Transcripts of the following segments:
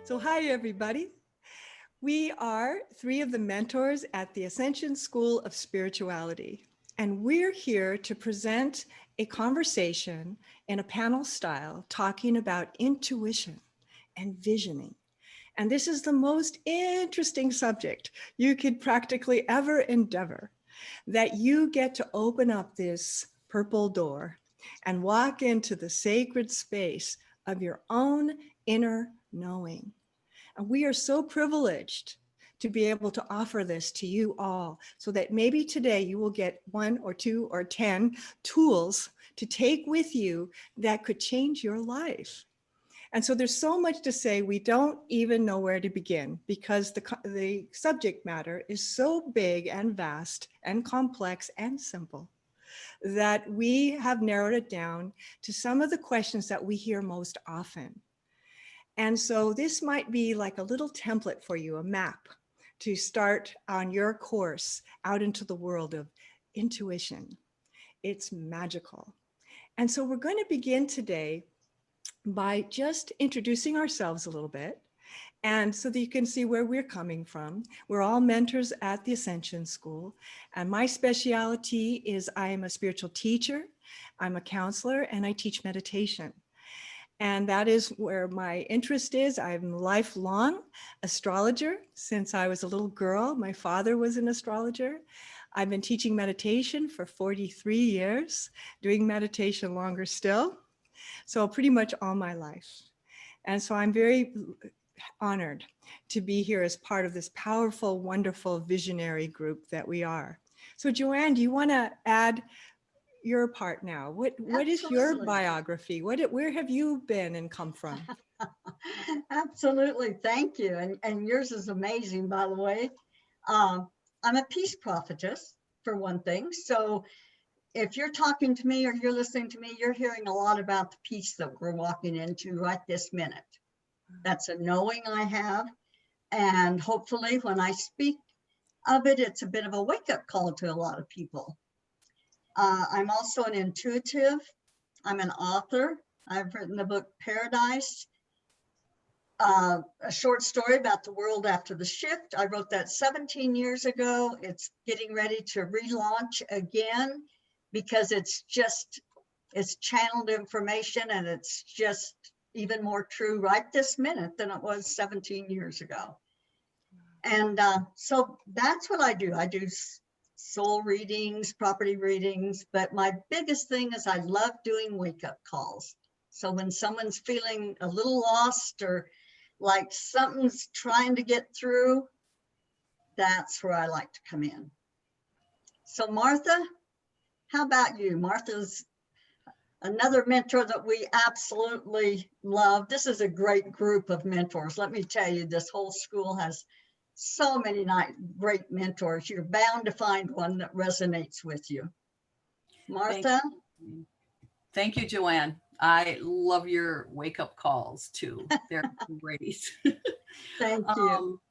So hi, everybody. We are three of the mentors at the Ascension School of Spirituality, and we're here to present a conversation in a panel style talking about intuition and visioning. And this is the most interesting subject you could practically ever endeavor, that you get to open up this purple door and walk into the sacred space of your own inner knowing. And we are so privileged to be able to offer this to you all, so that maybe today you will get 1 or 2 or 10 tools to take with you that could change your life. And so there's so much to say, we don't even know where to begin, because the subject matter is so big and vast and complex and simple that we have narrowed it down to some of the questions that we hear most often. And so this might be like a little template for you, a map to start on your course out into the world of intuition. It's magical. And so we're going to begin today by just introducing ourselves a little bit, and so that you can see where we're coming from. We're all mentors at the Ascension School, and my specialty is I am a spiritual teacher, I'm a counselor, and I teach meditation. And that is where my interest is. I'm a lifelong astrologer since I was a little girl. My father was an astrologer. I've been teaching meditation for 43 years, doing meditation longer still. So pretty much all my life. And so I'm very honored to be here as part of this powerful, wonderful, visionary group that we are. So JoAnn, do you want to add your part now? What is your biography? Where have you been and come from? Absolutely, thank you. And yours is amazing, by the way. I'm a peace prophetess, for one thing. So if you're talking to me or you're listening to me, you're hearing a lot about the peace that we're walking into right this minute. That's a knowing I have. And hopefully when I speak of it, it's a bit of a wake-up call to a lot of people. I'm also an intuitive. I'm an author. I've written the book Paradise, a short story about the world after the shift. I wrote that 17 years ago. It's getting ready to relaunch again because it's channeled information, and it's just even more true right this minute than it was 17 years ago. And so that's what I do. I do soul readings, property readings, but my biggest thing is I love doing wake-up calls. So when someone's feeling a little lost or like something's trying to get through, that's where I like to come in. So Martha, how about you? Martha's another mentor that we absolutely love. This is a great group of mentors. Let me tell you, this whole school has so many great mentors. You're bound to find one that resonates with you. Martha? Thank you, JoAnn. I love your wake-up calls too. They're great. Thank you.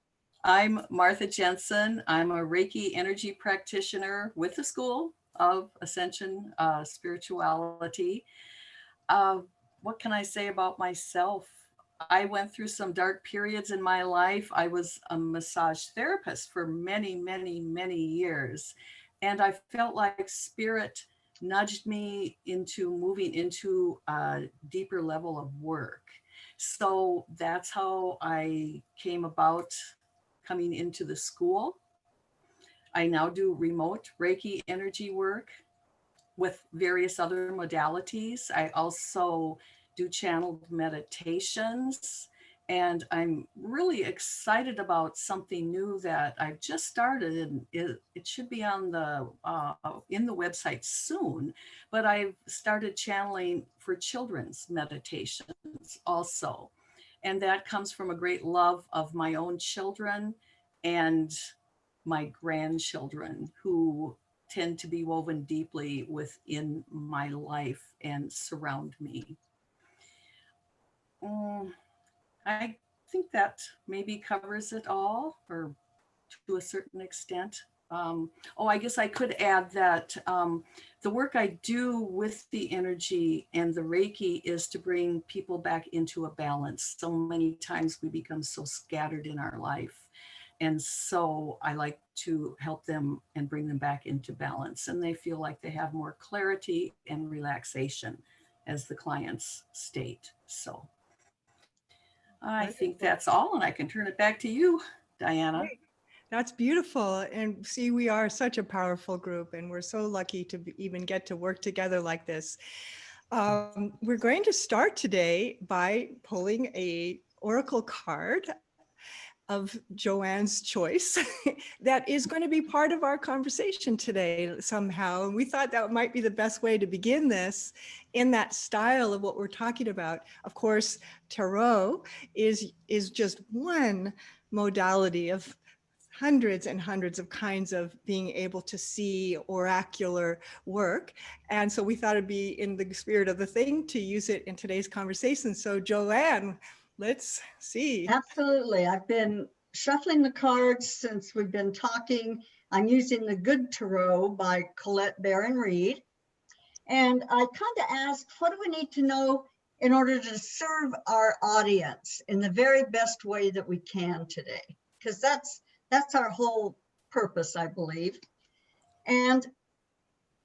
I'm Martha Jensen. I'm a Reiki energy practitioner with the School of Ascension Spirituality. What can I say about myself? I went through some dark periods in my life. I was a massage therapist for many, many, many years. And I felt like spirit nudged me into moving into a deeper level of work. So that's how I came about coming into the school. I now do remote Reiki energy work with various other modalities. I also do channeled meditations, and I'm really excited about something new that I've just started, and it should be on the in the website soon. But I've started channeling for children's meditations also, and that comes from a great love of my own children and my grandchildren, who tend to be woven deeply within my life and surround me. I think that maybe covers it all, or to a certain extent. Oh, I guess I could add that the work I do with the energy and the Reiki is to bring people back into a balance. So many times we become so scattered in our life. And so I like to help them and bring them back into balance. And they feel like they have more clarity and relaxation, as the clients state. So I think Wonderful. that's all. And I can turn it back to you, Diana. Great. That's beautiful. And see, we are such a powerful group, and we're so lucky to even get to work together like this. We're going to start today by pulling a oracle card of JoAnn's choice that is going to be part of our conversation today somehow. And we thought that might be the best way to begin this in that style of what we're talking about. Of course, tarot is just one modality of hundreds and hundreds of kinds of being able to see oracular work. And so we thought it'd be in the spirit of the thing to use it in today's conversation. So JoAnn, let's see. Absolutely. I've been shuffling the cards since we've been talking. I'm using the Good Tarot by Colette Baron Reed. And I kind of asked, what do we need to know in order to serve our audience in the very best way that we can today? Because that's our whole purpose, I believe. And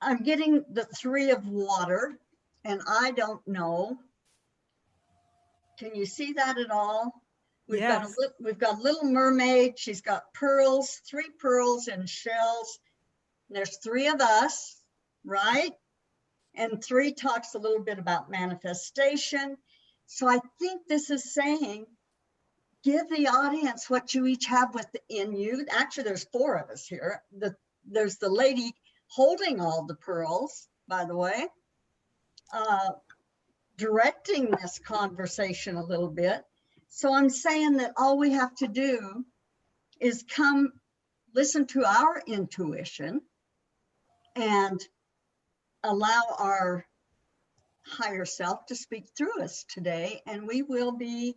I'm getting the Three of Water, and I don't know. Can you see that at all? We've got a little mermaid. She's got pearls, 3 pearls and shells. There's 3 of us, right? And 3 talks a little bit about manifestation. So I think this is saying, give the audience what you each have within you. Actually, there's 4 of us here. There's the lady holding all the pearls, by the way, directing this conversation a little bit. So I'm saying that all we have to do is come listen to our intuition and allow our higher self to speak through us today. And we will be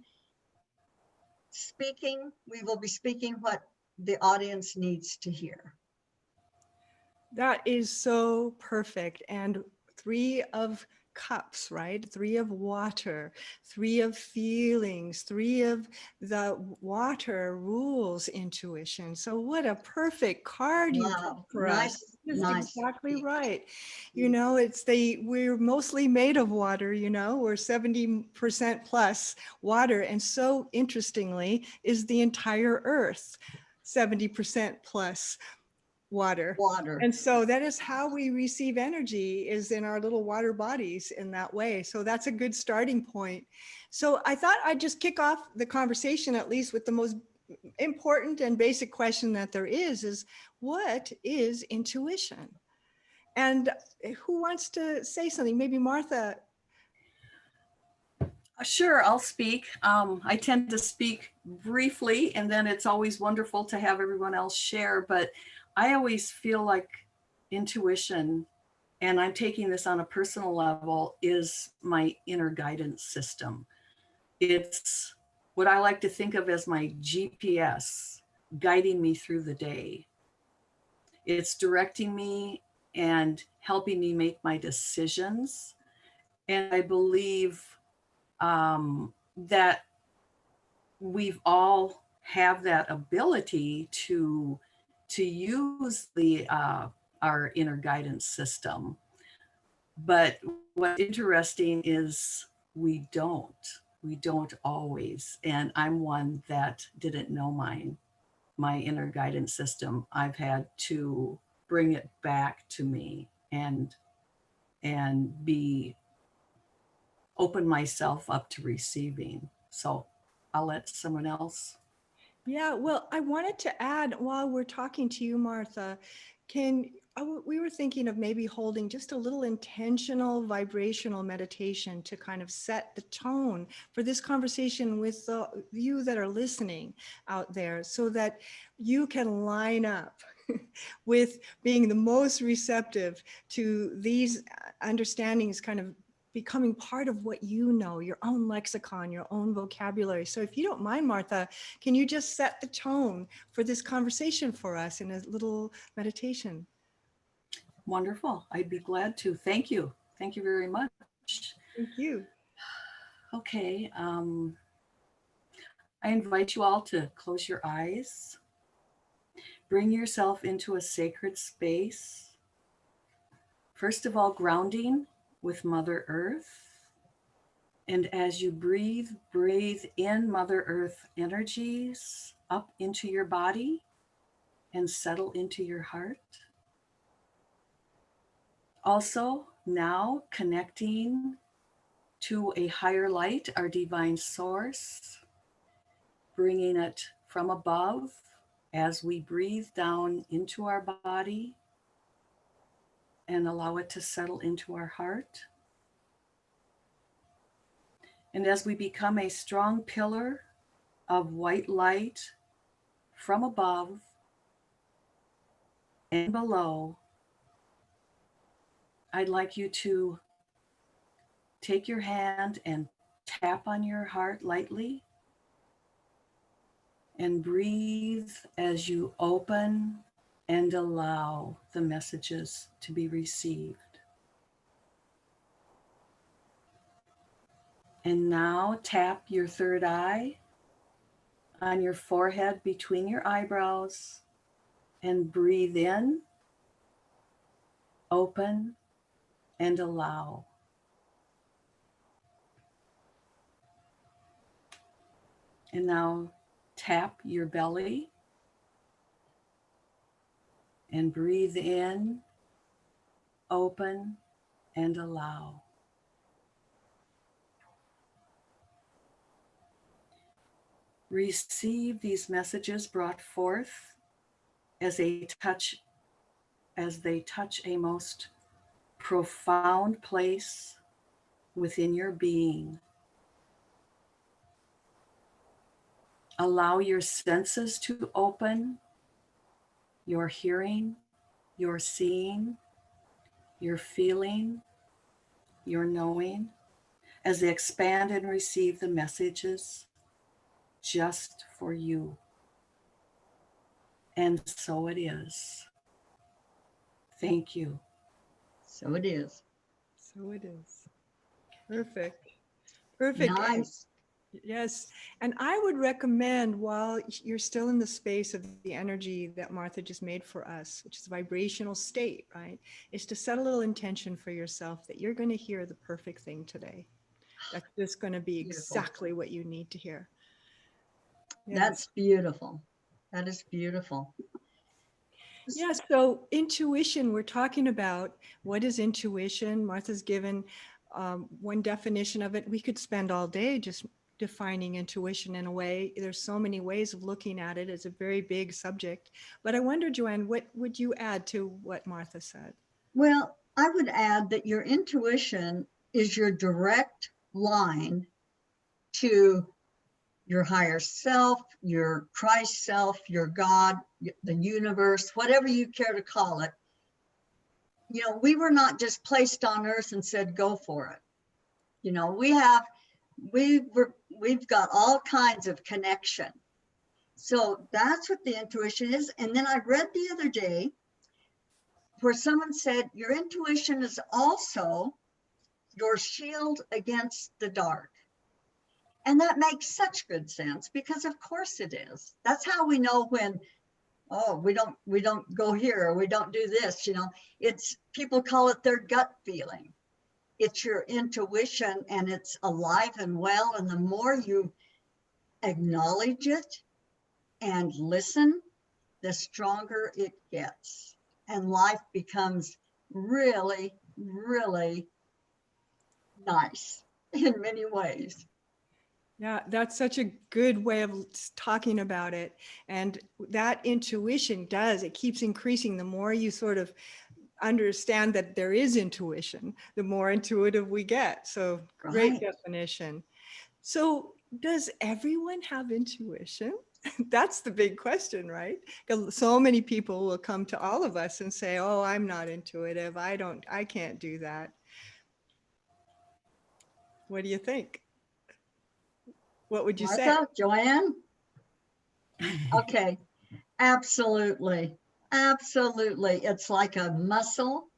speaking what the audience needs to hear. That is so perfect. And 3 of cups, right? 3 of water, 3 of feelings, 3 of the water rules intuition. So what a perfect card you pulled for us. That's exactly right. You know, we're mostly made of water, you know, we're 70% plus water. And so interestingly is the entire earth 70% plus water. And so that is how we receive energy, is in our little water bodies in that way. So that's a good starting point. So I thought I'd just kick off the conversation, at least with the most important and basic question that there is what is intuition? And who wants to say something? Maybe Martha. Sure, I'll speak. I tend to speak briefly, and then it's always wonderful to have everyone else share. But I always feel like intuition, and I'm taking this on a personal level, is my inner guidance system. It's what I like to think of as my GPS guiding me through the day. It's directing me and helping me make my decisions. And I believe that we've all have that ability to use our inner guidance system. But what's interesting is we don't always. And I'm one that didn't know my inner guidance system. I've had to bring it back to me and be open myself up to receiving. So I'll let someone else. Yeah, well, I wanted to add, while we're talking to you, Martha, we were thinking of maybe holding just a little intentional vibrational meditation to kind of set the tone for this conversation with you that are listening out there, so that you can line up with being the most receptive to these understandings kind of becoming part of what you know, your own lexicon, your own vocabulary. So if you don't mind, Martha, can you just set the tone for this conversation for us in a little meditation? Wonderful. I'd be glad to. Thank you. Thank you very much. Thank you. Okay. I invite you all to close your eyes. Bring yourself into a sacred space. First of all, grounding with Mother Earth. And as you breathe, breathe in Mother Earth energies up into your body and settle into your heart. Also, now connecting to a higher light, our divine source, bringing it from above as we breathe down into our body and allow it to settle into our heart. And as we become a strong pillar of white light from above and below, I'd like you to take your hand and tap on your heart lightly and breathe as you open and allow the messages to be received. And now tap your third eye on your forehead between your eyebrows and breathe in, open, and allow. And now tap your belly and breathe in, open, and allow. Receive these messages brought forth as they touch a most profound place within your being. Allow your senses to open, your hearing, your seeing, your feeling, your knowing, as they expand and receive the messages just for you. And so it is. Thank you. So it is. So it is. Perfect. Perfect. Nice. Yes. And I would recommend, while you're still in the space of the energy that Martha just made for us, which is a vibrational state, right, is to set a little intention for yourself that you're going to hear the perfect thing today. That's just going to be Beautiful. exactly what you need to hear. Yes. That's beautiful. That is beautiful. Yeah, so intuition, we're talking about what is intuition. Martha's given one definition of it. We could spend all day just defining intuition in a way. There's so many ways of looking at it. It's a very big subject. But I wonder, JoAnn, what would you add to what Martha said? Well, I would add that your intuition is your direct line to your higher self, your Christ self, your God, the universe, whatever you care to call it. You know, we were not just placed on earth and said, go for it. You know, we've got all kinds of connection. So that's what the intuition is. And then I read the other day where someone said, your intuition is also your shield against the dark. And that makes such good sense, because of course it is. That's how we know when, oh, we don't go here, or we don't do this, you know. It's, people call it their gut feeling. It's your intuition, and it's alive and well. And the more you acknowledge it and listen, the stronger it gets. And life becomes really, really nice in many ways. Yeah, that's such a good way of talking about it. And that intuition it keeps increasing. The more you sort of understand that there is intuition, the more intuitive we get. So great Right. definition. So does everyone have intuition? That's the big question, right? Because so many people will come to all of us and say, oh, I'm not intuitive. I can't do that. What do you think? What would you say? Martha, JoAnn? Okay, absolutely. Absolutely. It's like a muscle.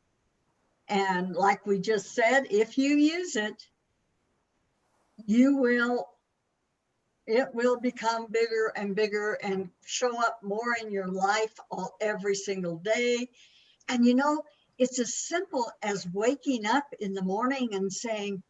And like we just said, if you use it, you will, it will become bigger and bigger and show up more in your life every single day. And you know, it's as simple as waking up in the morning and saying,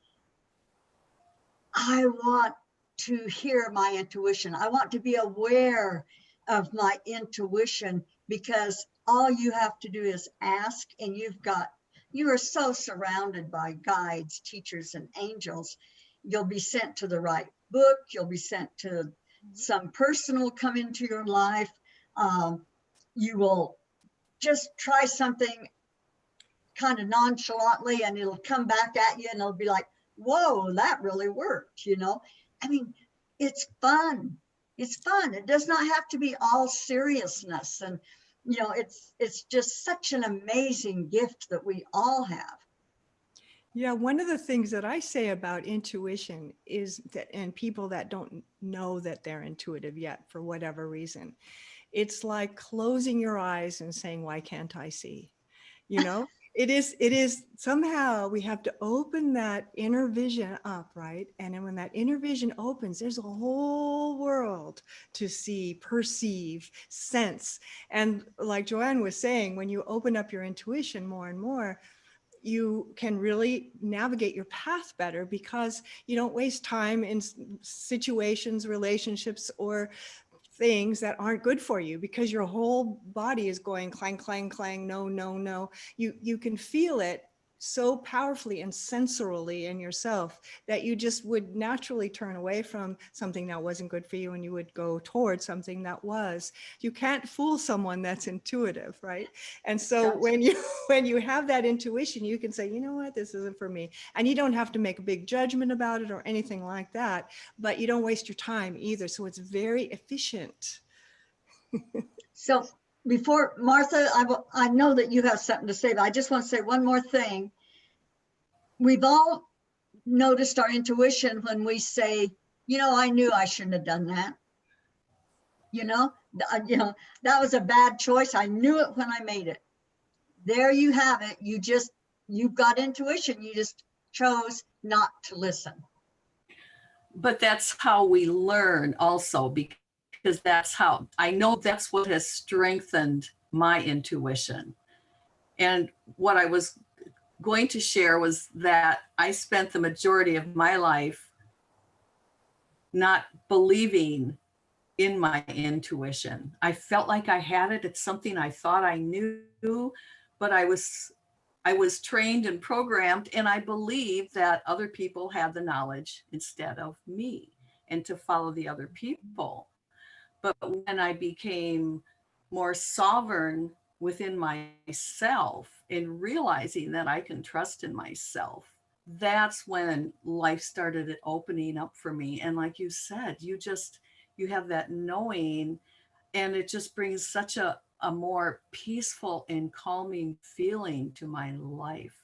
I want to hear my intuition. I want to be aware of my intuition, because all you have to do is ask, and you are so surrounded by guides, teachers, and angels. You'll be sent to the right book. You'll be sent to some person will come into your life. You will just try something kind of nonchalantly and it'll come back at you and it'll be like, whoa, that really worked, you know? I mean, it's fun. It's fun. It does not have to be all seriousness. And, you know, it's just such an amazing gift that we all have. Yeah, one of the things that I say about intuition is that, and people that don't know that they're intuitive yet for whatever reason, it's like closing your eyes and saying, why can't I see? You know, it is somehow we have to open that inner vision up, right? And then when that inner vision opens, there's a whole world to see, perceive, sense. And like JoAnn was saying, when you open up your intuition more and more, you can really navigate your path better, because you don't waste time in situations, relationships, or things that aren't good for you, because your whole body is going clang, clang, clang, no, no, no. You can feel it so powerfully and sensorily in yourself that you just would naturally turn away from something that wasn't good for you and you would go towards something that was. You can't fool someone that's intuitive, right? And so Gotcha. when you have that intuition, you can say, you know what, this isn't for me. And you don't have to make a big judgment about it or anything like that, but you don't waste your time either. So it's very efficient. So before Martha, I know that you have something to say, but I just want to say one more thing. We've all noticed our intuition when we say, you know, I knew I shouldn't have done that. You know, that was a bad choice. I knew it when I made it. There you have it. You've got intuition. You just chose not to listen. But that's how we learn also, because that's how I know that's what has strengthened my intuition. And what I was going to share was that I spent the majority of my life not believing in my intuition. I felt like I had it. It's something I thought I knew, but I was trained and programmed, and I believed that other people had the knowledge instead of me, and to follow the other people. But when I became more sovereign within myself and realizing that I can trust in myself, that's when life started opening up for me. And like you said, you have that knowing, and it just brings such a more peaceful and calming feeling to my life,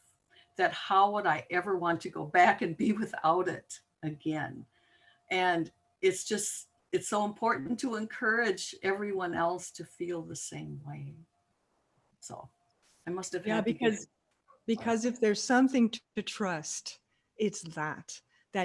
that how would I ever want to go back and be without it again? And it's so important to encourage everyone else to feel the same way. So I must have Yeah, had to get because if there's something to trust, it's that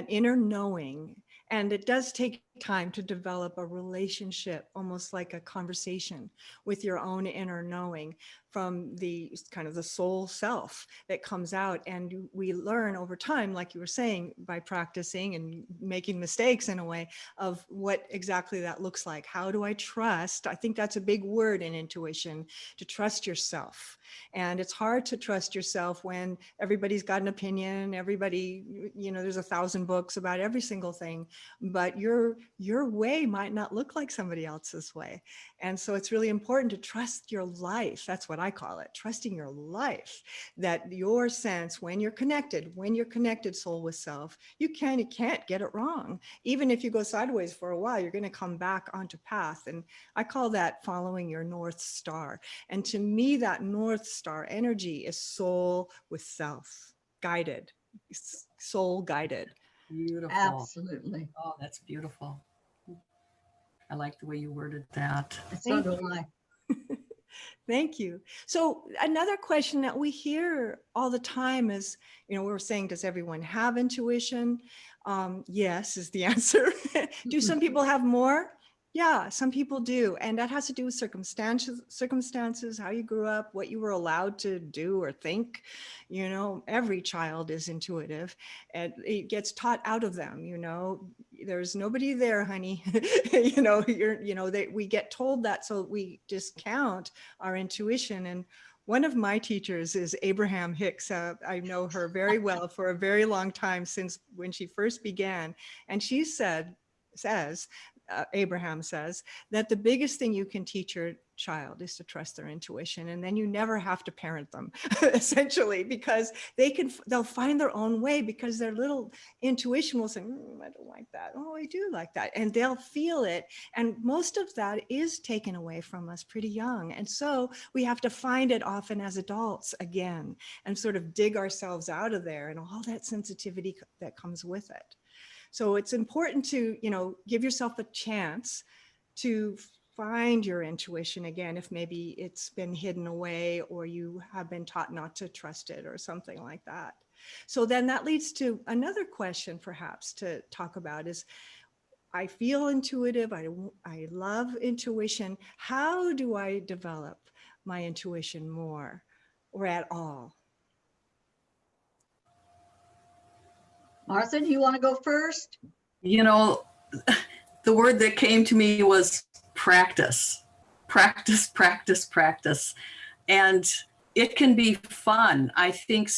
inner knowing. And it does take time to develop a relationship, almost like a conversation with your own inner knowing, from the kind of the soul self that comes out. And we learn over time, like you were saying, by practicing and making mistakes in a way, of what exactly that looks like. How do I trust? I think that's a big word in intuition, to trust yourself. And it's hard to trust yourself when everybody's got an opinion, everybody, you know, there's 1,000 books about every single thing, but your way might not look like somebody else's way. And so it's really important to trust your life. That's what I call it, trusting your life, that your sense, when you're connected soul with self, you can't get it wrong. Even if you go sideways for a while, you're going to come back onto path. And I call that following your North Star. And to me, that North Star energy is soul with self, guided, soul guided. Beautiful. Absolutely. Oh, that's beautiful. I like the way you worded that. So Thank do you. I. Thank you. So another question that we hear all the time is, we're saying, does everyone have intuition? Yes, is the answer. Do some people have more? Yeah, some people do. And that has to do with circumstances, how you grew up, what you were allowed to do or think. Every child is intuitive and it gets taught out of them, there's nobody there, honey. We get told that, so we discount our intuition. And one of my teachers is Abraham Hicks. I know her very well for a very long time, since when she first began. And she Abraham says that the biggest thing you can teach your child is to trust their intuition, and then you never have to parent them essentially, because they'll find their own way, because their little intuition will say, I don't like that. Oh, I do like that. And they'll feel it. And most of that is taken away from us pretty young. And so we have to find it often as adults again, and sort of dig ourselves out of there and all that sensitivity that comes with it. So it's important to, give yourself a chance to find your intuition again, if maybe it's been hidden away or you have been taught not to trust it or something like that. So then that leads to another question perhaps to talk about is, I feel intuitive, I love intuition. How do I develop my intuition more or at all? Martha, do you want to go first? You know, the word that came to me was practice, practice, practice, practice. And it can be fun. I think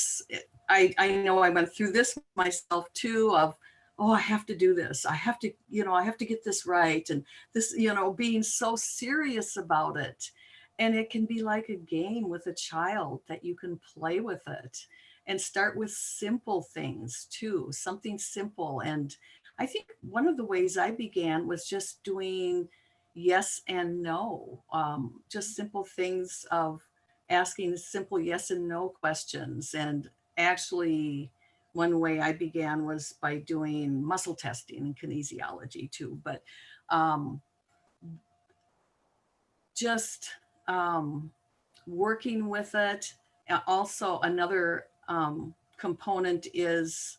I know I went through this myself too, of, oh, I have to do this. I have to, I have to get this right. And this, being so serious about it. And it can be like a game with a child that you can play with it and start with simple things too, something simple. And I think one of the ways I began was just doing yes and no, just simple things of asking simple yes and no questions. And actually, one way I began was by doing muscle testing and kinesiology too. But just working with it. Also, another component is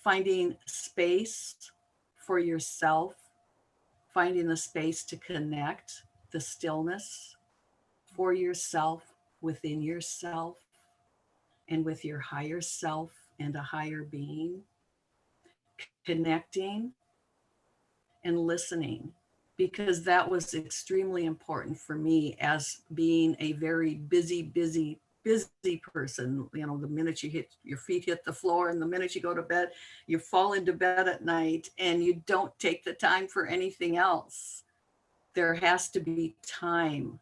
finding space for yourself, finding the space to connect, the stillness for yourself, within yourself, and with your higher self and a higher being, connecting and listening, because that was extremely important for me as being a very busy person. The minute your feet hit the floor and the minute you go to bed, you fall into bed at night and you don't take the time for anything else. There has to be time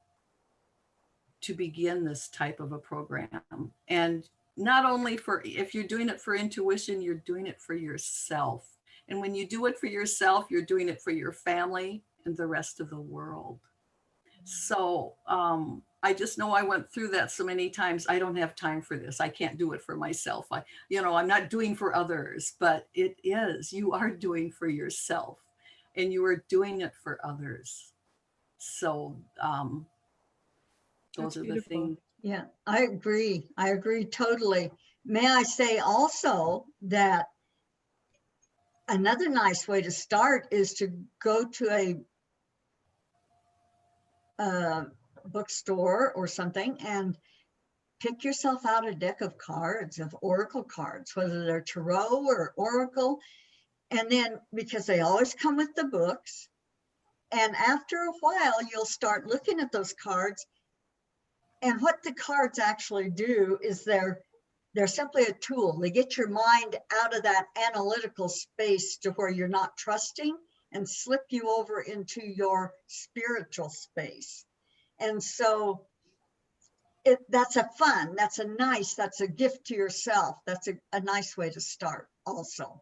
to begin this type of a program. And not only if you're doing it for intuition, you're doing it for yourself. And when you do it for yourself, you're doing it for your family and the rest of the world. So I just know I went through that so many times. I don't have time for this. I can't do it for myself. I'm not doing for others, but you are doing for yourself and you are doing it for others. So those That's are the beautiful. things. Yeah, I agree. I agree totally. May I say also that another nice way to start is to go to a bookstore or something and pick yourself out a deck of cards, of oracle cards, whether they're tarot or oracle. And then, because they always come with the books, and after a while, you'll start looking at those cards. And what the cards actually do is they're simply a tool. They get your mind out of that analytical space to where you're not trusting and slip you over into your spiritual space. And so that's a gift to yourself. That's a nice way to start also.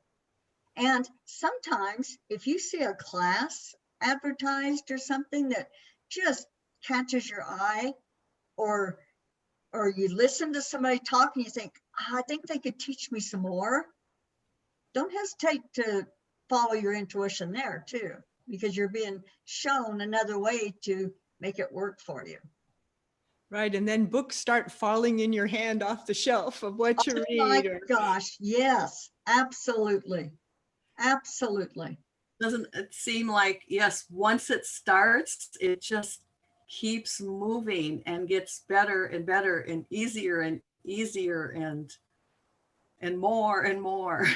And sometimes if you see a class advertised or something that just catches your eye, or you listen to somebody talking, you think, I think they could teach me some more. don't hesitate to follow your intuition there too, because you're being shown another way to make it work for you. Right. And then books start falling in your hand off the shelf of what to Oh my read. Or gosh, yes, absolutely. Absolutely. Doesn't it seem like, yes, once it starts, it just keeps moving and gets better and better and easier and more and more.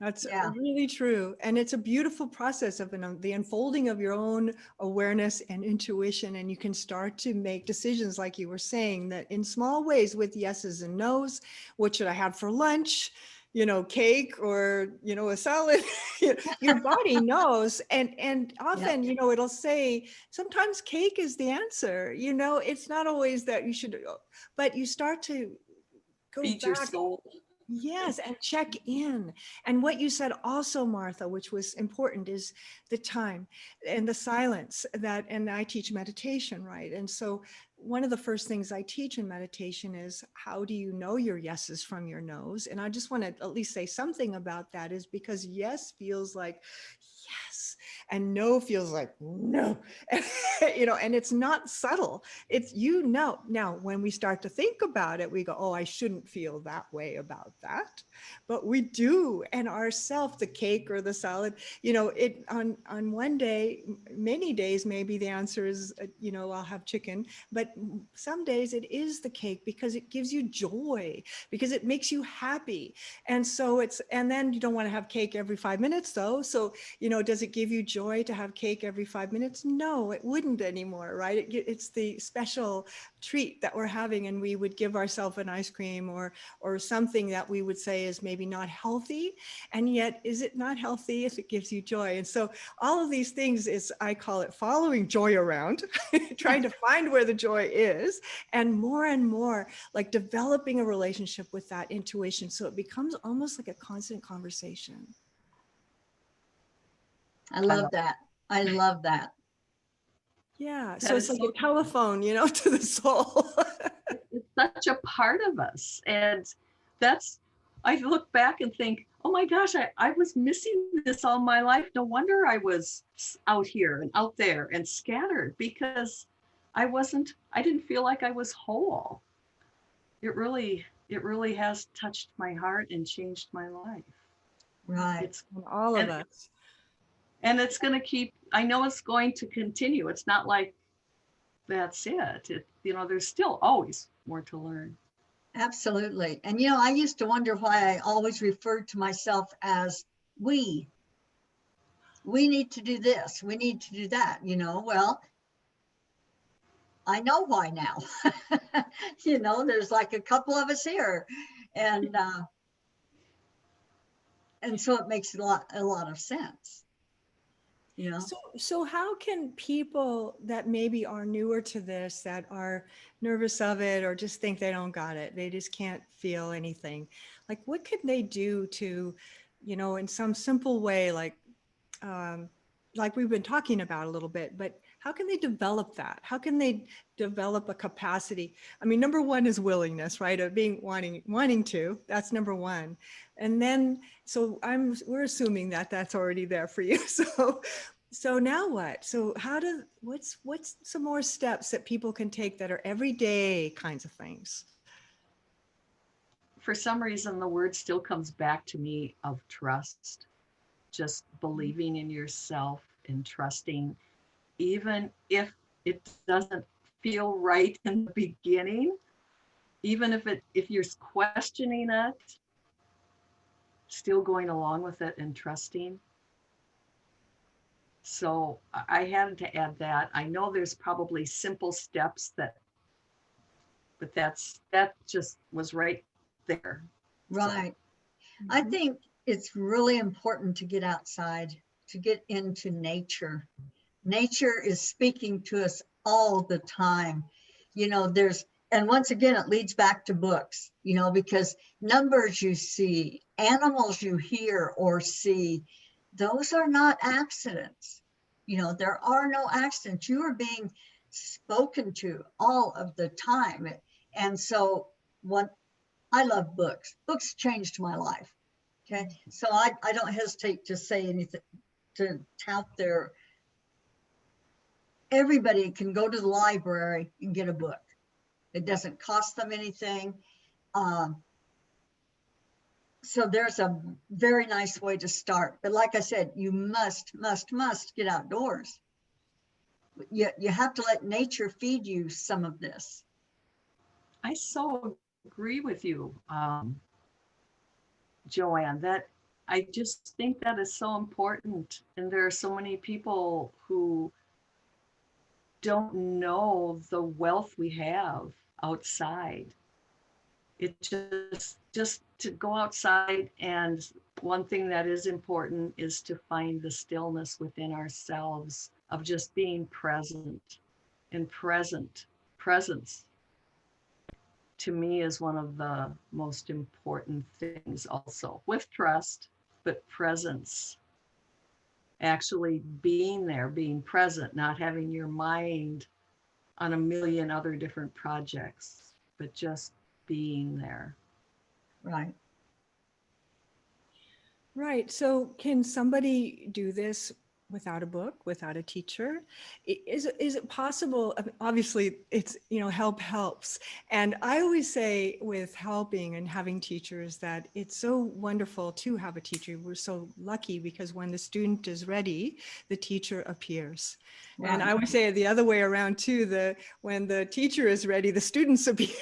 That's Yeah. really true. And it's a beautiful process of the unfolding of your own awareness and intuition. And you can start to make decisions, like you were saying, that in small ways with yeses and nos. What should I have for lunch? You know, cake or, you know, a salad. Your body knows. And often, you know, it'll say, sometimes cake is the answer. You know, it's not always that you should, but you start to go Feed your back. soul. Yes, and check in. And what you said also, Martha, which was important, is the time and the silence that, and I teach meditation, right? And so one of the first things I teach in meditation is, how do you know your yeses from your nos? And I just want to at least say something about that, is because yes feels like yes, and no feels like no. You know, and it's not subtle. It's, you know, now when we start to think about it, we go, oh, I shouldn't feel that way about that. But we do. And ourself, the cake or the salad, you know, it on one day, many days, maybe the answer is, you know, I'll have chicken. But some days it is the cake, because it gives you joy, because it makes you happy. And so it's, and then you don't want to have cake every 5 minutes though. So, you know, does it give you joy to have cake every 5 minutes? No, it wouldn't anymore, right? It's the special treat that we're having, and we would give ourselves an ice cream or something that we would say is maybe not healthy. And yet, is it not healthy if it gives you joy? And so all of these things is, I call it following joy around, trying to find where the joy is, and more like developing a relationship with that intuition. So it becomes almost like a constant conversation. I love that. I love that. Yeah. That So it's is like so, a telephone, you know, to the soul. it's such a part of us. And that's, I look back and think, oh my gosh, I was missing this all my life. No wonder I was out here and out there and scattered, because I didn't feel like I was whole. It really has touched my heart and changed my life. Right. It's, And all of and, us. and it's going to keep, I know it's going to continue. It's not like that's it. You know, there's still always more to learn. Absolutely. And, you know, I used to wonder why I always referred to myself as we. We need to do this. We need to do that. You know, well, I know why now. You know, there's like a couple of us here. And so it makes a lot of sense. You know? So how can people that maybe are newer to this, that are nervous of it, or just think they don't got it, they just can't feel anything, like what could they do to, you know, in some simple way, like we've been talking about a little bit, but how can they develop that? How can they develop a capacity? I mean, number one is willingness, right? Of being wanting to, that's number one. And then, so we're assuming that that's already there for you. So now what? So what's some more steps that people can take that are everyday kinds of things? For some reason, the word still comes back to me of trust, just believing in yourself and trusting, even if it doesn't feel right in the beginning, even if you're questioning it, still going along with it and trusting. So I had to add that. I know there's probably simple steps but that just was right there. Right. So, I think it's really important to get outside, to get into nature. Nature is speaking to us all the time. You know, and once again, it leads back to books, you know, because numbers you see, animals you hear or see, those are not accidents. You know, there are no accidents. You are being spoken to all of the time. And so I love books. Books changed my life. Okay, so I don't hesitate to say anything, to tout their, everybody can go to the library and get a book. It doesn't cost them anything. So there's a very nice way to start. But like I said, you must get outdoors. You have to let nature feed you some of this. I so agree with you, JoAnn, that I just think that is so important. And there are so many people who don't know the wealth we have outside. It just to go outside, and one thing that is important is to find the stillness within ourselves of just being present. And presence to me is one of the most important things, also with trust, but presence, actually being there, being present, not having your mind on a million other different projects, but just being there. Right. Right. So can somebody do this without a book, without a teacher? Is it possible? I mean, obviously, it's, help helps. And I always say with helping and having teachers that it's so wonderful to have a teacher. We're so lucky because when the student is ready, the teacher appears. Right. And I would say the other way around too, when the teacher is ready, the students appear.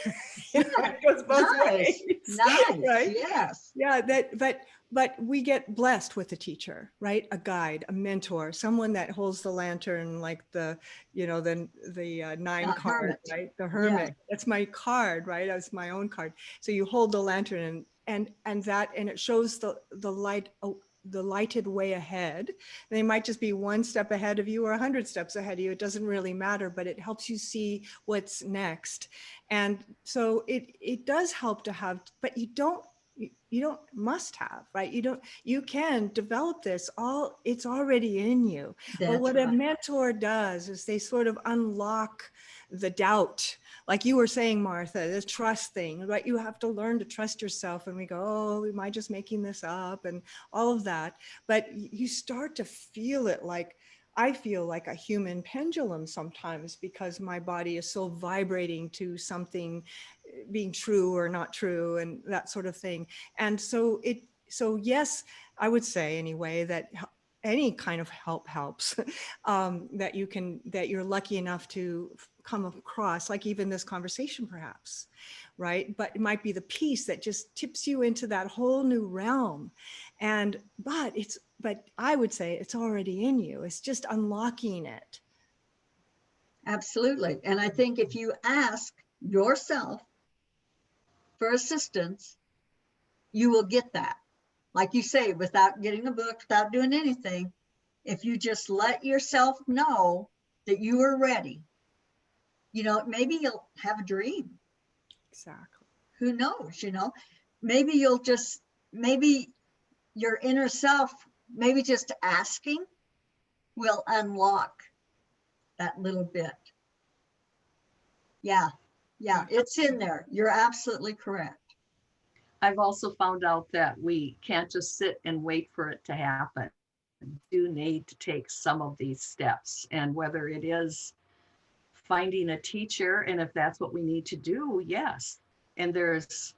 It goes both Nice. ways. Nice. Right? Yes. Yeah, but we get blessed with a teacher, right? A guide, a mentor, someone that holds the lantern, like the nine card, Hermit. right? The hermit. Yeah. That's my card, right? That's my own card. So you hold the lantern and it shows the light, the lighted way ahead. They might just be one step ahead of you or 100 steps ahead of you. It doesn't really matter, but it helps you see what's next. And so it does help to have, but you don't must have, right? You can develop this it's already in you. That's but what right. A mentor does is they sort of unlock the doubt, like you were saying, Martha, this trust thing, right? You have to learn to trust yourself. And we go, oh, am I just making this up? And all of that. But you start to feel it, like I feel like a human pendulum sometimes because my body is so vibrating to something being true or not true and that sort of thing. And so yes, I would say anyway that any kind of help helps that you're lucky enough to come across, like even this conversation perhaps, right? But it might be the piece that just tips you into that whole new realm. But I would say it's already in you. It's just unlocking it. Absolutely. And I think if you ask yourself for assistance, you will get that. Like you say, without getting a book, without doing anything, if you just let yourself know that you are ready, maybe you'll have a dream. Exactly. Who knows, maybe maybe your inner self, maybe just asking will unlock that little bit. Yeah, it's in there. You're absolutely correct. I've also found out that we can't just sit and wait for it to happen. We do need to take some of these steps, and whether it is finding a teacher, and if that's what we need to do, yes. And there's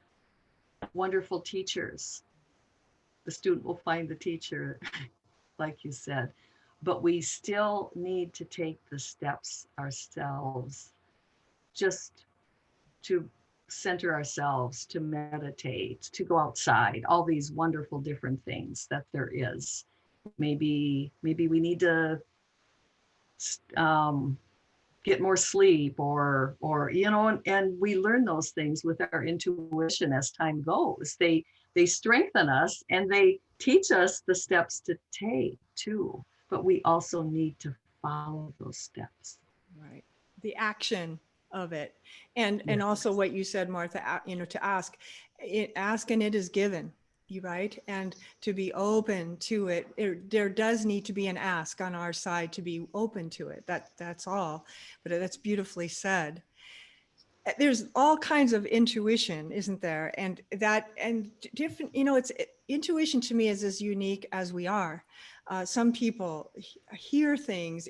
wonderful teachers. The student will find the teacher, like you said, but we still need to take the steps ourselves, just to center ourselves, to meditate, to go outside, all these wonderful different things that there is. Maybe we need to get more sleep or and we learn those things with our intuition as time goes. They strengthen us and they teach us the steps to take too, but we also need to follow those steps. Right. The action of it. And also what you said, Martha, to ask and it is given, right? And to be open to it. There does need to be an ask on our side to be open to it. That's all. But that's beautifully said. there's all kinds of intuition, isn't there? And that, and different, intuition to me is as unique as we are. Some people hear things,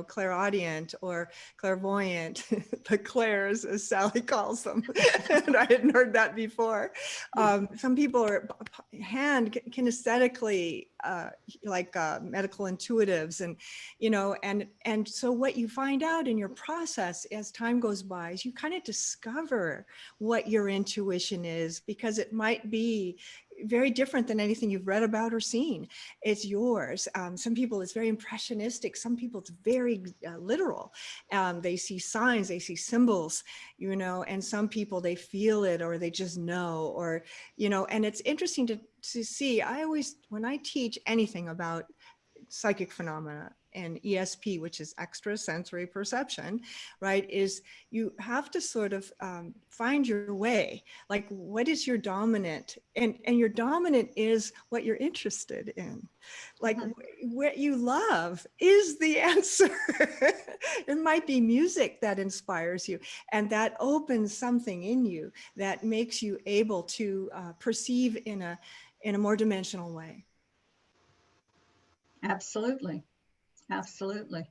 clairaudient or clairvoyant, the clairs, as Sally calls them. And I hadn't heard that before. Some people are hand kinesthetically, medical intuitives, and so what you find out in your process as time goes by is you kind of discover what your intuition is, because it might be very different than anything you've read about or seen. It's yours. Some people it's very impressionistic. Some people it's very literal. They see signs, they see symbols, and some people they feel it or they just know, or, and it's interesting to see. I always, when I teach anything about psychic phenomena and ESP, which is extrasensory perception, right, is you have to sort of find your way. Like, what is your dominant? And your dominant is what you're interested in. Like, what you love is the answer. It might be music that inspires you, and that opens something in you that makes you able to perceive in a more dimensional way. Absolutely. Absolutely.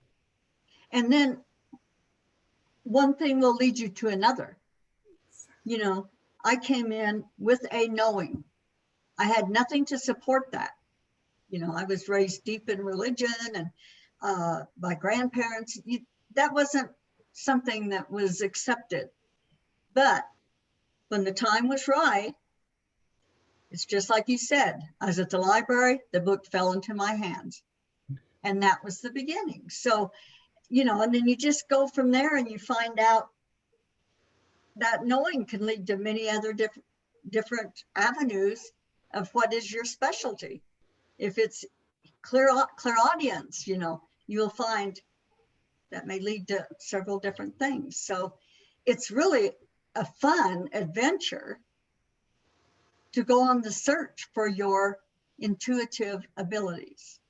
And then one thing will lead you to another. I came in with a knowing. I had nothing to support that. I was raised deep in religion, and my grandparents, that wasn't something that was accepted. But when the time was right, it's just like you said, I was at the library, the book fell into my hands. And that was the beginning. So, and then you just go from there, and you find out that knowing can lead to many other different avenues of what is your specialty. If it's clairaudience, you'll find that may lead to several different things. So it's really a fun adventure to go on the search for your intuitive abilities.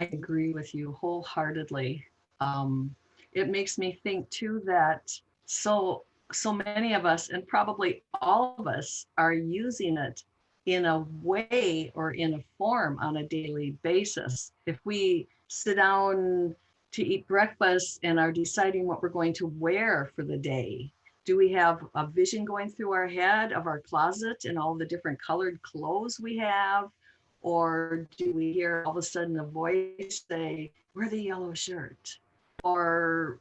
I agree with you wholeheartedly. It makes me think too that so many of us, and probably all of us, are using it in a way or in a form on a daily basis. If we sit down to eat breakfast and are deciding what we're going to wear for the day, do we have a vision going through our head of our closet and all the different colored clothes we have? Or do we hear all of a sudden a voice say, wear the yellow shirt? Or,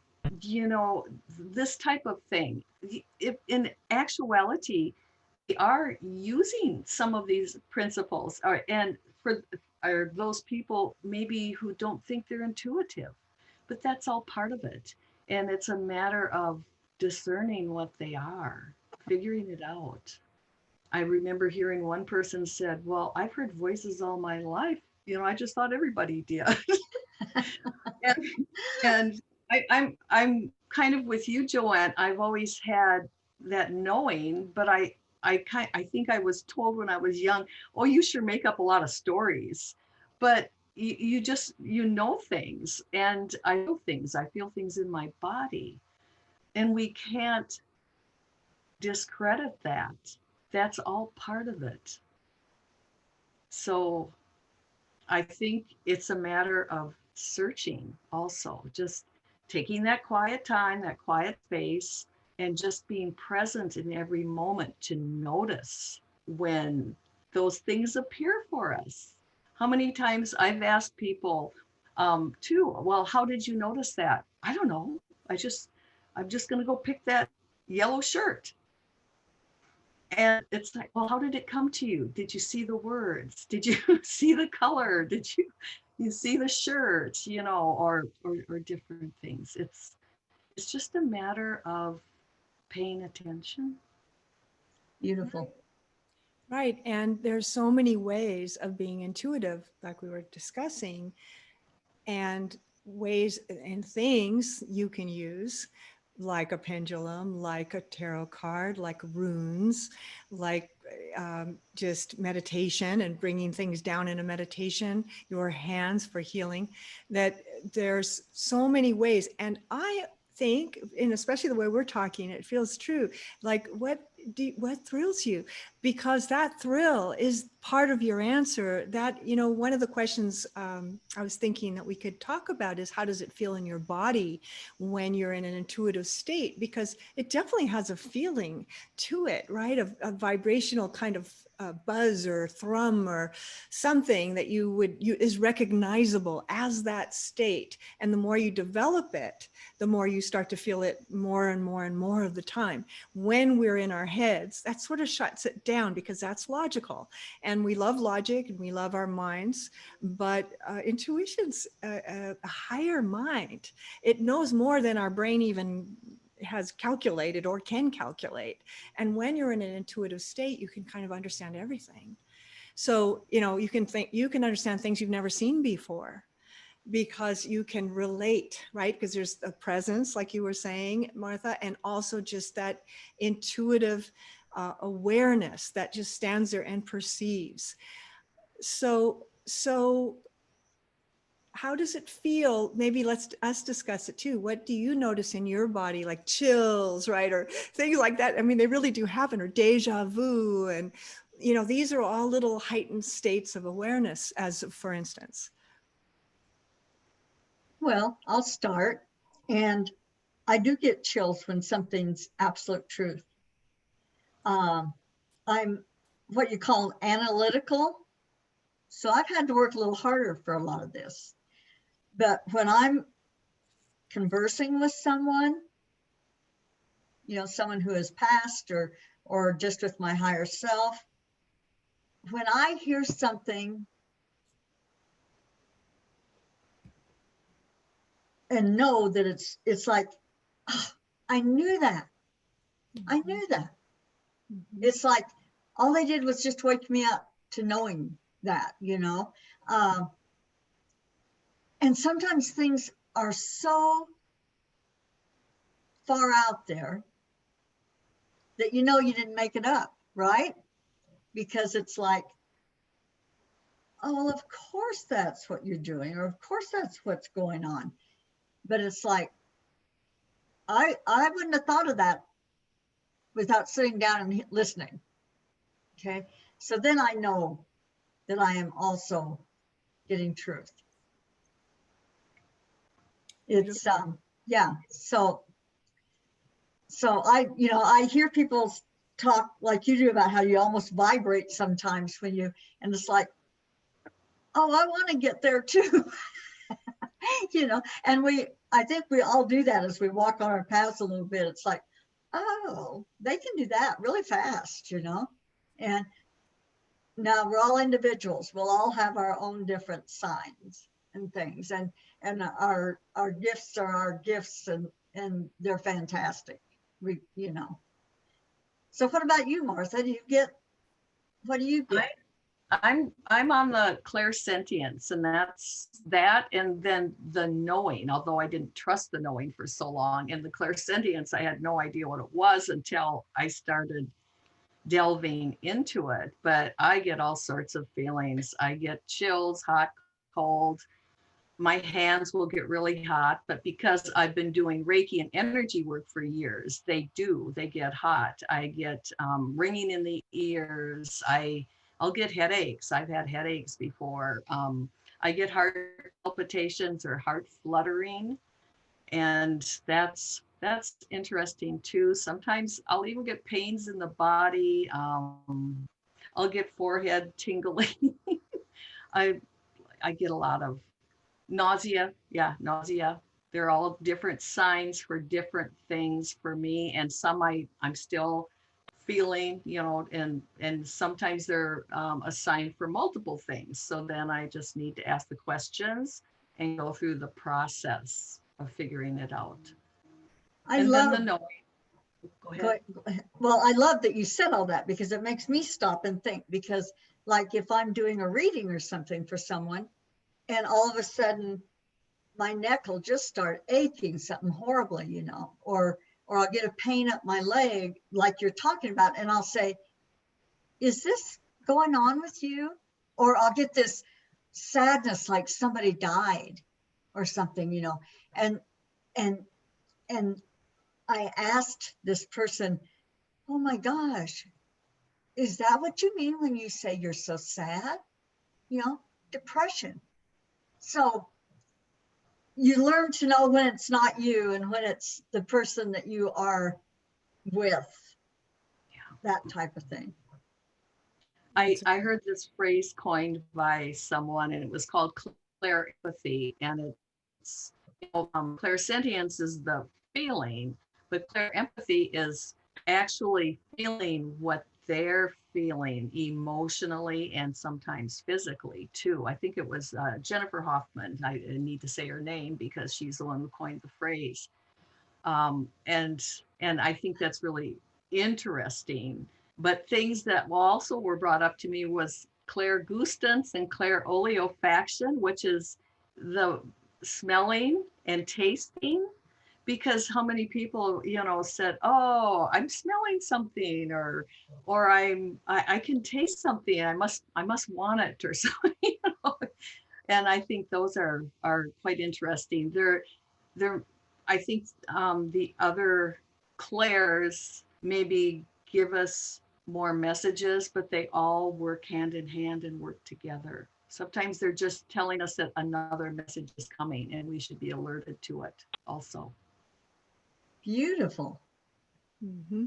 this type of thing. If in actuality, we are using some of these principles, and for those people maybe who don't think they're intuitive, but that's all part of it. And it's a matter of discerning what they are, figuring it out. I remember hearing one person said, well, I've heard voices all my life. I just thought everybody did. and I'm kind of with you, JoAnn. I've always had that knowing, but I think I was told when I was young, oh, you sure make up a lot of stories. But you just, know things, and I know things. I feel things in my body. And we can't discredit that. That's all part of it. So I think it's a matter of searching also, just taking that quiet time, that quiet space, and just being present in every moment to notice when those things appear for us. How many times I've asked people too, well, how did you notice that? I don't know. I'm just going to go pick that yellow shirt. And it's like, well, how did it come to you? Did you see the words? Did you see the color? Did you see the shirt, or different things? It's just a matter of paying attention. Beautiful. Right. And there's so many ways of being intuitive, like we were discussing, and ways and things you can use, like a pendulum, like a tarot card, like runes, like just meditation and bringing things down in a meditation, your hands for healing, that there's so many ways. And I think, and especially the way we're talking, it feels true. Like what thrills you? Because that thrill is part of your answer. That, you know, one of the questions I was thinking that we could talk about is how does it feel in your body when you're in an intuitive state? Because it definitely has a feeling to it, right? A vibrational kind of buzz or thrum or something that is recognizable as that state. And the more you develop it, the more you start to feel it more and more and more of the time. When we're in our heads, that sort of shuts it down because that's logical. And we love logic and we love our minds, but intuition's a higher mind. It knows more than our brain even has calculated or can calculate. And when you're in an intuitive state, you can kind of understand everything. So, you know, you can understand things you've never seen before because you can relate, right? Because there's a presence, like you were saying, Martha, and also just that intuitive awareness that just stands there and perceives. So how does it feel? Maybe let's us discuss it too. What do you notice in your body, like chills, right? Or things like that. I mean, they really do happen, or deja vu. And, you know, these are all little heightened states of awareness, as for instance. Well, I'll start. And I do get chills when something's absolute truth. I'm what you call analytical. So I've had to work a little harder for a lot of this. But when I'm conversing with someone, you know, someone who has passed or just with my higher self, when I hear something and know that it's like, oh, I knew that. I knew that. Mm-hmm. It's like all they did was just wake me up to knowing that, you know. And sometimes things are so far out there that you know you didn't make it up, right? Because it's like, oh, well, of course that's what you're doing, or of course that's what's going on. But it's like, I wouldn't have thought of that without sitting down and listening. Okay. So then I know that I am also getting truth. It's yeah. So I, you know, I hear people talk like you do about how you almost vibrate sometimes when you, and it's like, oh, I want to get there too. You know, and I think we all do that as we walk on our paths a little bit. It's like, oh, they can do that really fast, you know. And now we're all individuals. We'll all have our own different signs and things, and our gifts are our gifts, and they're fantastic. We, you know. So what about you, Martha? What do you get? I'm on the clairsentience, and that's that, and then the knowing, although I didn't trust the knowing for so long. And the clairsentience, I had no idea what it was until I started delving into it. But I get all sorts of feelings. I get chills, hot, cold. My hands will get really hot, but because I've been doing Reiki and energy work for years, they get hot. I get ringing in the ears. I'll get headaches. I've had headaches before. I get heart palpitations or heart fluttering, and that's interesting too. Sometimes I'll even get pains in the body. I'll get forehead tingling. I get a lot of nausea. Yeah, nausea. They're all different signs for different things for me, and some I'm still feeling, you know, and sometimes they're a sign for multiple things. So then I just need to ask the questions and go through the process of figuring it out. Then the knowing. Go ahead. Well, I love that you said all that, because it makes me stop and think, because like if I'm doing a reading or something for someone, and all of a sudden my neck will just start aching something horribly, you know, or I'll get a pain up my leg like you're talking about, and I'll say, is this going on with you? Or I'll get this sadness like somebody died or something, you know, and And I asked this person, oh my gosh, is that what you mean when you say you're so sad? You know, depression. So you learn to know when it's not you and when it's the person that you are with, that type of thing. I heard this phrase coined by someone, and it was called clair empathy, and it's clairsentience is the feeling, but clair empathy is actually feeling what they're feeling emotionally and sometimes physically too. I think it was Jennifer Hoffman. I need to say her name because she's the one who coined the phrase. And I think that's really interesting. But things that also were brought up to me was clairgustance and clairolfaction, which is the smelling and tasting. Because how many people, said, "Oh, I'm smelling something," or I can taste something. I must want it or something. And I think those are quite interesting. They're I think the other clairs maybe give us more messages, but they all work hand in hand and work together. Sometimes they're just telling us that another message is coming and we should be alerted to it also. Beautiful. Mm-hmm.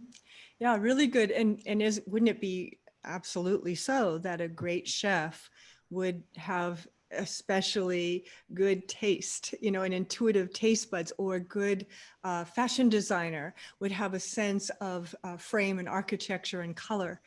Yeah, really good. And wouldn't it be absolutely so that a great chef would have especially good taste, an intuitive taste buds, or a good fashion designer would have a sense of frame and architecture and color,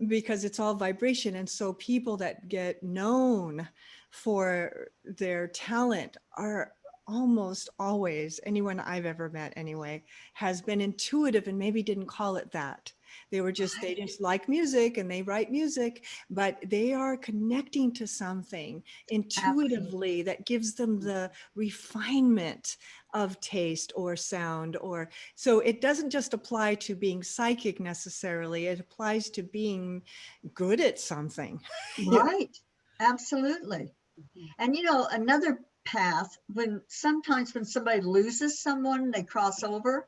because it's all vibration. And so people that get known for their talent are almost always, anyone I've ever met anyway, has been intuitive and maybe didn't call it that. They just like music and they write music, but they are connecting to something intuitively that gives them the refinement of taste or sound. Or so it doesn't just apply to being psychic necessarily, it applies to being good at something. Right. Absolutely. And another path, sometimes when somebody loses someone, they cross over,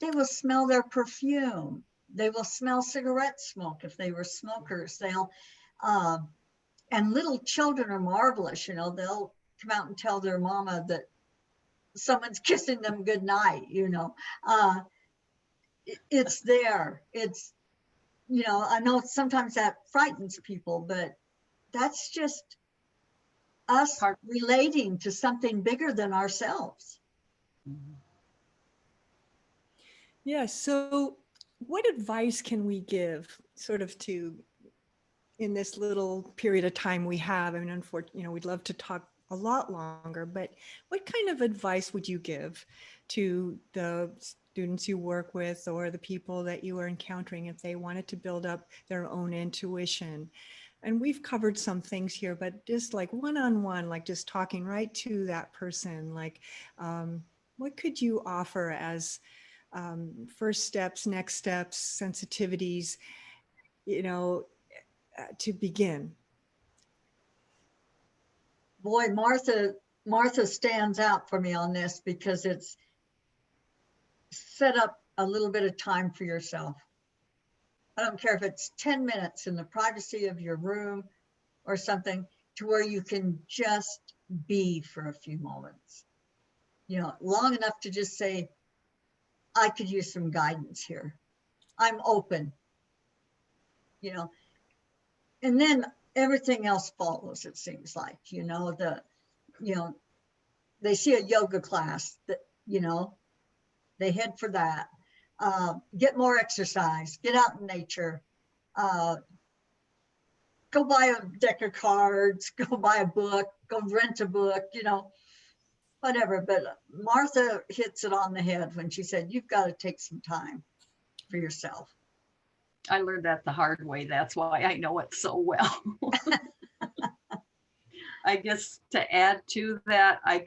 they will smell their perfume. They will smell cigarette smoke if they were smokers. And little children are marvelous. They'll come out and tell their mama that someone's kissing them goodnight. It's there. I know sometimes that frightens people, but that's just us relating to something bigger than ourselves. Yeah. So what advice can we give sort of in this little period of time we have? I mean, unfortunately, we'd love to talk a lot longer, but what kind of advice would you give to the students you work with or the people that you are encountering if they wanted to build up their own intuition? And we've covered some things here, but just like one-on-one, like just talking right to that person, like what could you offer as first steps, next steps, sensitivities, to begin? Boy, Martha stands out for me on this because it's set up a little bit of time for yourself. I don't care if it's 10 minutes in the privacy of your room or something, to where you can just be for a few moments, long enough to just say, I could use some guidance here. I'm open, and then everything else follows, it seems like, they see a yoga class that, they head for that. Get more exercise, get out in nature, go buy a deck of cards, go buy a book, go rent a book, whatever. But Martha hits it on the head when she said, you've got to take some time for yourself. I learned that the hard way. That's why I know it so well. I guess to add to that, I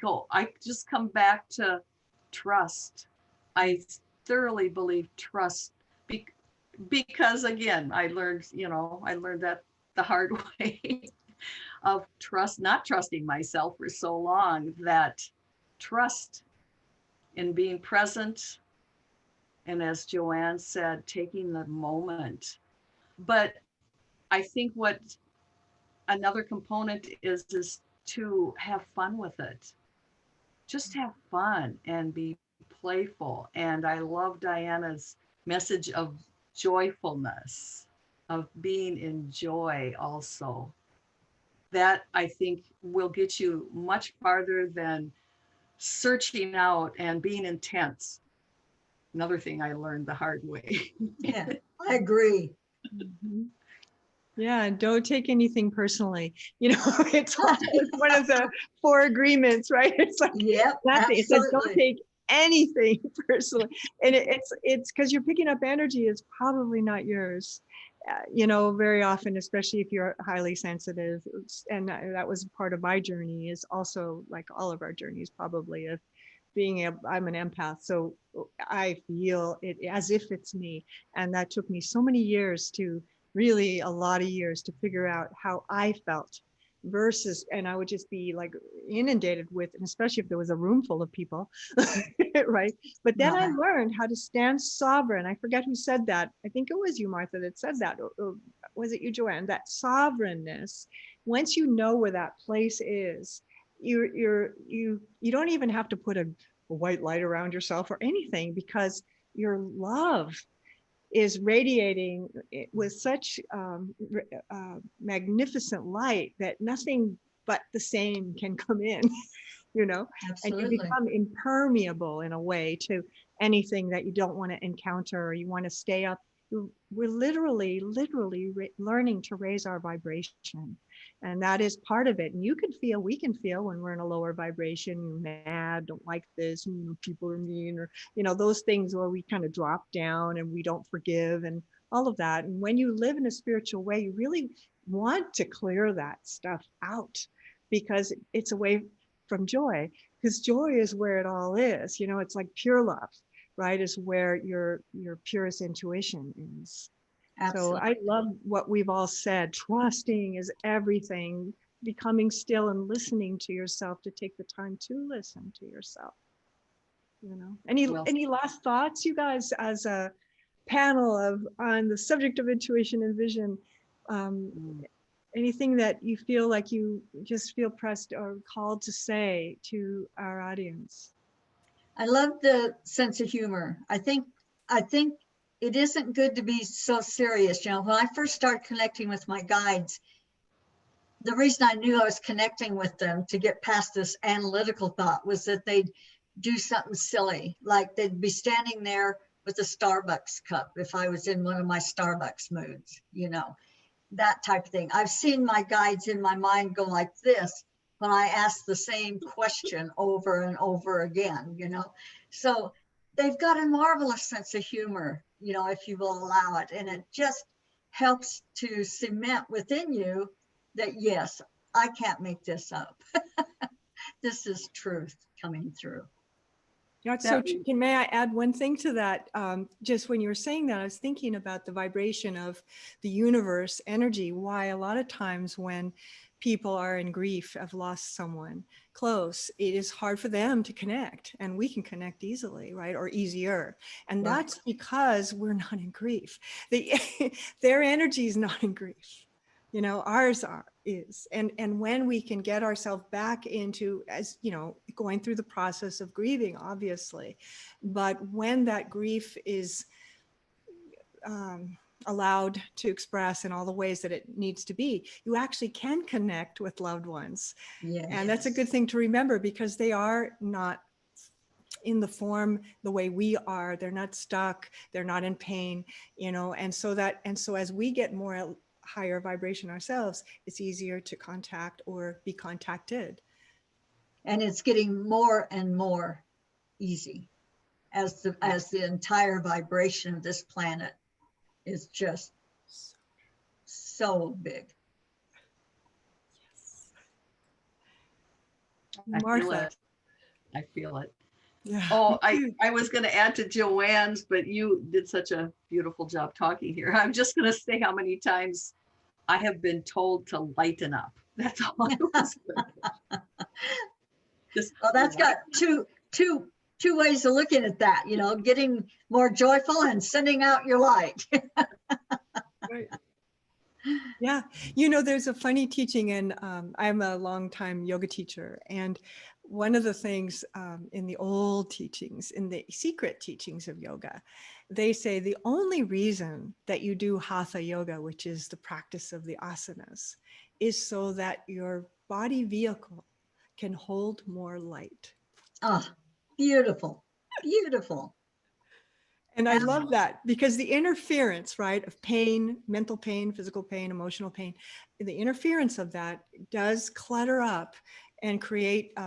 just come back to trust. I thoroughly believe trust because again, I learned that the hard way of not trusting myself for so long, that trust in being present. And as JoAnn said, taking the moment. But I think what another component is to have fun with it. Just have fun and be playful. And I love Diana's message of joyfulness, of being in joy also. That I think will get you much farther than searching out and being intense. Another thing I learned the hard way. Yeah, I agree. Mhm. Yeah, and don't take anything personally. You know, it's one of the four agreements, right? It's like Yep, nothing. It says don't absolutely. take anything personally, and it's because you're picking up energy. It's probably not yours. You know, very often, especially if you're highly sensitive, and that was part of my journey. Is also like all of our journeys, probably of being I'm an empath, so I feel it as if it's me, and that took me so many years to really a lot of years to figure out how I felt versus, and I would just be like inundated with, and especially if there was a room full of people, right? But then I Right. learned how to stand sovereign. I forget who said that. I think it was you, Martha, that said that, or was it you, JoAnn? That sovereignness, once you know where that place is, you don't even have to put a white light around yourself or anything, because your love is radiating with such magnificent light that nothing but the same can come in, you know, and you Absolutely. become impermeable in a way to anything that you don't want to encounter or you want to stay up. We're literally learning to raise our vibration. And that is part of it. And you can feel, we can feel when we're in a lower vibration, you're mad, don't like this, people are mean, or, those things where we kind of drop down and we don't forgive and all of that. And when you live in a spiritual way, you really want to clear that stuff out because it's away from joy, because joy is where it all is. It's like pure love, right? Is where your purest intuition is. So Absolutely. I love what we've all said. Trusting is everything. Becoming still and listening to yourself, to take the time to listen to yourself. Any Well, any last thoughts, you guys, as a panel on the subject of intuition and vision? Um, Anything that you feel like you just feel pressed or called to say to our audience? I love the sense of humor. I think it isn't good to be so serious. When I first started connecting with my guides, the reason I knew I was connecting with them to get past this analytical thought was that they'd do something silly, like they'd be standing there with a Starbucks cup if I was in one of my Starbucks moods, that type of thing. I've seen my guides in my mind go like this when I ask the same question over and over again, So they've got a marvelous sense of humor, if you will allow it. And it just helps to cement within you that, yes, I can't make this up. This is truth coming through. So may I add one thing to that? Just when you were saying that, I was thinking about the vibration of the universe energy, why a lot of times when people are in grief, have lost someone close, it is hard for them to connect, and we can connect easily, right? Or easier. And Right. that's because we're not in grief. Their energy is not in grief. Ours is. And when we can get ourselves back into, as going through the process of grieving, obviously, but when that grief is allowed to express in all the ways that it needs to be, you actually can connect with loved ones. Yes. And that's a good thing to remember, because they are not in the form the way we are. They're not stuck, they're not in pain, and so as we get more higher vibration ourselves, it's easier to contact or be contacted. And it's getting more and more easy as the entire vibration of this planet is just so big. I feel Martha. it. I feel it. Yeah. Oh, I was going to add to JoAnn's, but you did such a beautiful job talking here. I'm just going to say how many times I have been told to lighten up. That's all I was going to Well, that's got two two ways of looking at that, you know, getting more joyful and sending out your light. Right. Yeah. You know, there's a funny teaching, and I'm a longtime yoga teacher. And one of the things in the old teachings, in the secret teachings of yoga, they say the only reason that you do hatha yoga, which is the practice of the asanas, is so that your body vehicle can hold more light. Ah, beautiful, beautiful. And I love that, because the interference, right, of pain, mental pain, physical pain, emotional pain, the interference of that does clutter up and create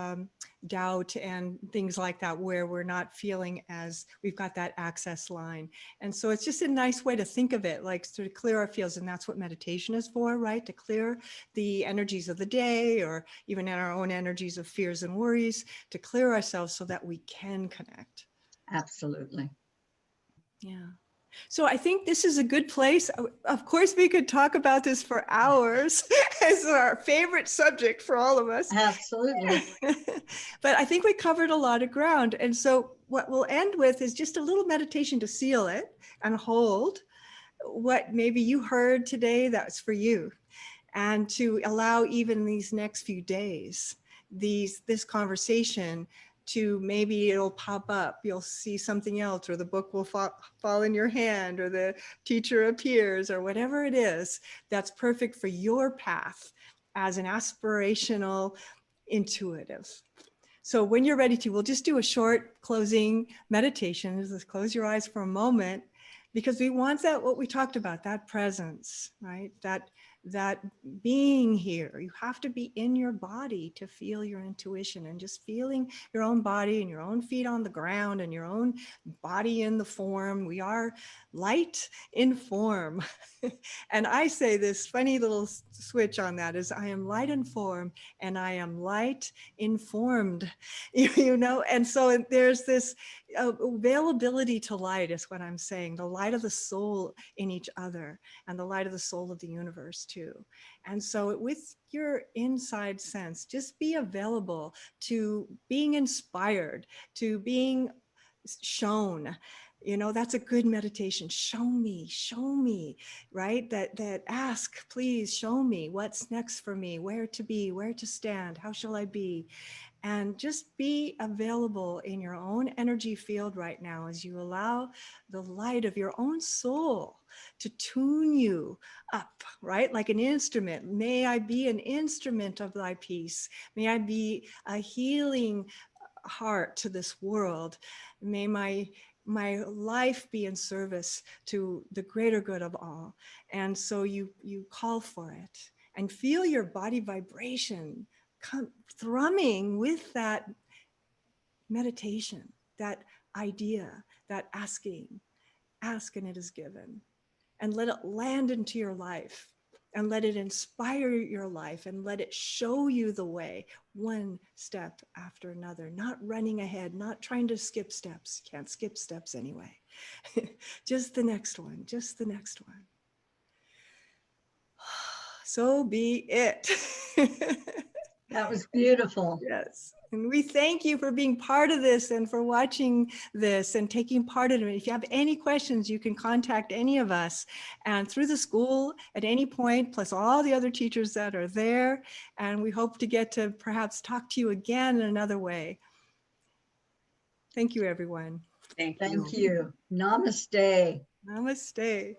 doubt and things like that, where we're not feeling as we've got that access line. And so it's just a nice way to think of it, like to clear our fields. And that's what meditation is for, right? To clear the energies of the day, or even in our own energies of fears and worries, to clear ourselves so that we can connect. Absolutely. Yeah. So I think this is a good place. Of course, we could talk about this for hours. It's our favorite subject for all of us. Absolutely. But I think we covered a lot of ground. And so what we'll end with is just a little meditation to seal it and hold what maybe you heard today that's for you, and to allow even these next few days, this conversation, to maybe it'll pop up, you'll see something else, or the book will fall in your hand, or the teacher appears, or whatever it is that's perfect for your path as an aspirational intuitive. So when you're ready to, we'll just do a short closing meditation. Just close your eyes for a moment, because we want that, what we talked about, that presence, right? That being here. You have to be in your body to feel your intuition, and just feeling your own body and your own feet on the ground and your own body in the form. We are light in form. And I say this funny little switch on that is, I am light in form and I am light informed, you know? And so there's this availability to light is what I'm saying, the light of the soul in each other, and the light of the soul of the universe too. And so with your inside sense, just be available to being inspired, to being shown. You know, that's a good meditation. Show me, right? That ask, please show me what's next for me, where to be, where to stand, how shall I be? And just be available in your own energy field right now, as you allow the light of your own soul to tune you up, right? Like an instrument. May I be an instrument of thy peace. May I be a healing heart to this world. May my life be in service to the greater good of all. And so you call for it and feel your body vibration come thrumming with that meditation, that idea, that asking. Ask and it is given. And let it land into your life, and let it inspire your life, and let it show you the way, one step after another, not running ahead, not trying to skip steps. You can't skip steps anyway. Just the next one, just the next one. So be it. That was beautiful. Yes. And we thank you for being part of this and for watching this and taking part in it. If you have any questions, you can contact any of us and through the school at any point, plus all the other teachers that are there. And we hope to get to perhaps talk to you again in another way. Thank you, everyone. Thank you. Thank you. Namaste. Namaste.